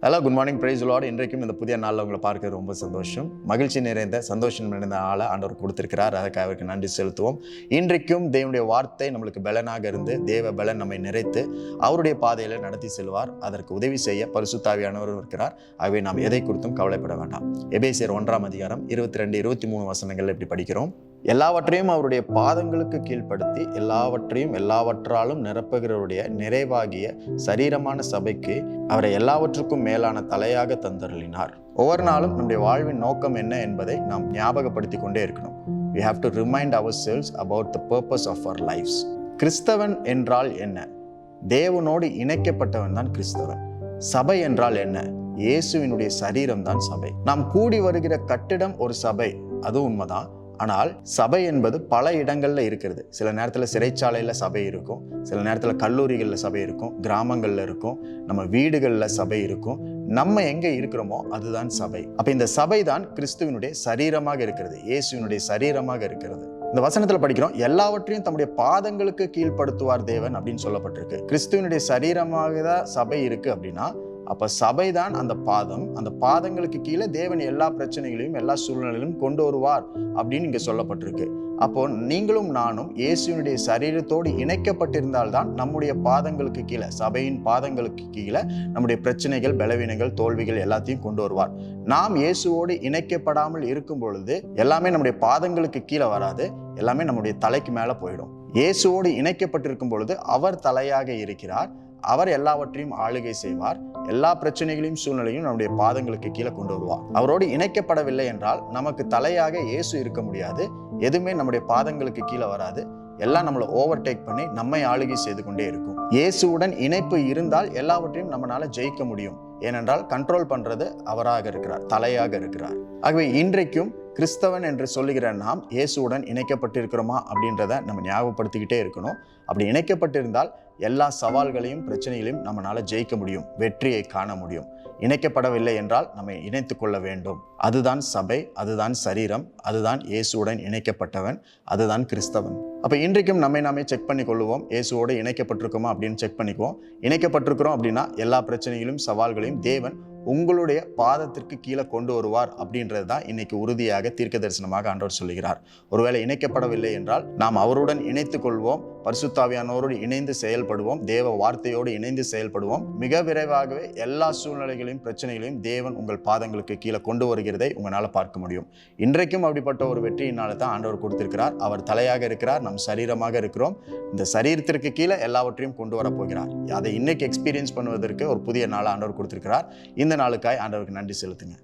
Hello, good morning, praise Lord. இன்றைக்கும் இந்த புதிய நாளில் உங்களை பார்க்க ரொம்ப சந்தோஷம். மகிழ்ச்சி நிறைந்த சந்தோஷம் நிறைந்த ஆளை ஆண்டவர் கொடுத்திருக்கிறார். அதுக்கு அவருக்கு நன்றி செலுத்துவோம். இன்றைக்கும் தேவனுடைய வார்த்தை நம்மளுக்கு பலனாக இருந்து தேவ பலன் நம்மை நிறைத்து அவருடைய பாதையில் நடத்தி செல்வார். அதற்கு உதவி செய்ய பரிசுத்த ஆவியானவர் இருக்கிறார். ஆகவே நாம் எதை குறித்தும் கவலைப்பட வேண்டாம். எபேசியர் 1 22, 23 வசனங்கள் இப்படி படிக்கிறோம். எல்லாவற்றையும் அவருடைய பாதங்களுக்கு கீழ்ப்படுத்தி எல்லாவற்றாலும் நிரப்புகிறவருடைய நிறைவாகிய சரீரமான சபைக்கு அவரை எல்லாவற்றுக்கும் மேலான தலையாக தந்தருளினார். ஒவ்வொரு நாளும் நம்முடைய வாழ்வின் நோக்கம் என்ன என்பதை நாம் ஞாபகப்படுத்தி கொண்டே இருக்கணும். We have to remind ourselves about the purpose of our lives. கிறிஸ்தவன் என்றால் என்ன? தேவனோடு இணைக்கப்பட்டவன் தான் கிறிஸ்தவன். சபை என்றால் என்ன? இயேசுவினுடைய சரீரம் தான் சபை. நாம் கூடி வருகிற கட்டிடம் ஒரு சபை, அது உண்மைதான். ஆனால் சபை என்பது பல இடங்கள்ல இருக்கிறது. சில நேரத்தில் சிறைச்சாலையில சபை இருக்கும், சில நேரத்தில் கல்லூரிகளில் சபை இருக்கும், கிராமங்கள்ல இருக்கும், நம்ம வீடுகளில் சபை இருக்கும். நம்ம எங்க இருக்கிறோமோ அதுதான் சபை. அப்ப இந்த சபை தான் கிறிஸ்துவினுடைய சரீரமாக இருக்கிறது, இயேசுவினுடைய சரீரமாக இருக்கிறது. இந்த வசனத்துல படிக்கிறோம், எல்லாவற்றையும் தம்முடைய பாதங்களுக்கு கீழ்ப்படுத்துவார் தேவன் அப்படின்னு சொல்லப்பட்டிருக்கு. கிறிஸ்துவினுடைய சரீரமாக தான் சபை இருக்கு அப்படின்னா, அப்ப சபைதான் அந்த பாதம். அந்த பாதங்களுக்கு கீழே தேவன் எல்லா பிரச்சனைகளையும் எல்லா சூழ்நிலையிலும் கொண்டு வருவார் அப்படின்னு இங்க சொல்லப்பட்டிருக்கு. அப்போ நீங்களும் நானும் இயேசுவினுடைய சரீரத்தோடு இணைக்கப்பட்டிருந்தால்தான் நம்முடைய பாதங்களுக்கு கீழே, சபையின் பாதங்களுக்கு கீழே நம்முடைய பிரச்சனைகள், பலவீனங்கள், தோல்விகள் எல்லாத்தையும் கொண்டு வருவார். நாம் இயேசுவோடு இணைக்கப்படாமல் இருக்கும் பொழுது எல்லாமே நம்முடைய பாதங்களுக்கு கீழே வராது, எல்லாமே நம்முடைய தலைக்கு மேல போயிடும். இயேசுவோடு இணைக்கப்பட்டிருக்கும் பொழுது அவர் தலையாக இருக்கிறார். அவர் எல்லாவற்றையும் ஆளுகை செய்வார். எல்லா பிரச்சனைகளையும் சூழ்நிலையும் நம்முடைய பாதங்களுக்கு கீழே கொண்டு வருவார். அவரோடு இணைக்கப்படவில்லை என்றால் நமக்கு தலையாக இயேசு இருக்க முடியாது. எதுவுமே நம்முடைய பாதங்களுக்கு கீழே வராது. எல்லாம் நம்மளை ஓவர்டேக் பண்ணி நம்மை ஆளுகை செய்து கொண்டே இருக்கும். இயேசுவுடன் இணைப்பு இருந்தால் எல்லாவற்றையும் நம்மளால ஜெயிக்க முடியும். ஏனென்றால் கண்ட்ரோல் பண்றது அவராக இருக்கிறார், தலையாக இருக்கிறார். ஆகவே இன்றைக்கும் கிறிஸ்தவன் என்று சொல்லுகிற நாம் இயேசுவுடன் இணைக்கப்பட்டிருக்கிறோமா அப்படின்றத நம்ம ஞாபகப்படுத்திக்கிட்டே இருக்கணும். அப்படி இணைக்கப்பட்டிருந்தால் எல்லா சவால்களையும் பிரச்சனைகளையும் நம்மளால ஜெயிக்க முடியும், வெற்றியை காண முடியும். இணைக்கப்படவில்லை என்றால் நம்மை இணைத்து கொள்ள வேண்டும். அதுதான் சபை, அதுதான் சரீரம், அதுதான் இயேசுவுடன் இணைக்கப்பட்டவன், அதுதான் கிறிஸ்தவன். அப்ப இன்றைக்கும் நம்மை நாமே செக் பண்ணி கொள்ளுவோம். இயேசுவோடு இணைக்கப்பட்டிருக்கோமா அப்படின்னு செக் பண்ணிக்குவோம். இணைக்கப்பட்டிருக்கிறோம் அப்படின்னா எல்லா பிரச்சனைகளையும் சவால்களையும் தேவன் உங்களுடைய பாதத்திற்கு கீழே கொண்டு வருவார் அப்படின்றது தான் இன்னைக்கு உறுதியாக தீர்க்க தரிசனமாக ஆண்டவர் சொல்லுகிறார். ஒருவேளை இணைக்கப்படவில்லை என்றால் நாம் அவருடன் இணைத்துக் கொள்வோம், பரிசுத்த ஆவியானவரோடு இணைந்து செயல்படுவோம், தேவ வார்த்தையோடு இணைந்து செயல்படுவோம். மிக விரைவாகவே எல்லா சூழ்நிலைகளையும் பிரச்சனைகளையும் தேவன் உங்கள் பாதங்களுக்கு கீழே கொண்டு வருகிறதை உங்களால் பார்க்க முடியும். இன்றைக்கும் அப்படிப்பட்ட ஒரு வெற்றியினால தான் ஆண்டவர் கொடுத்திருக்கிறார். அவர் தலையாக இருக்கிறார், நம் சரீரமாக இருக்கிறோம். இந்த சரீரத்திற்கு கீழே எல்லாவற்றையும் கொண்டு வர போகிறார். அதை இன்னைக்கு எக்ஸ்பீரியன்ஸ் பண்ணுவதற்கு ஒரு புதிய நாளை ஆண்டவர் கொடுத்திருக்கிறார். இந்த நாளுக்காய் ஆண்டவருக்கு நன்றி செலுத்துங்க.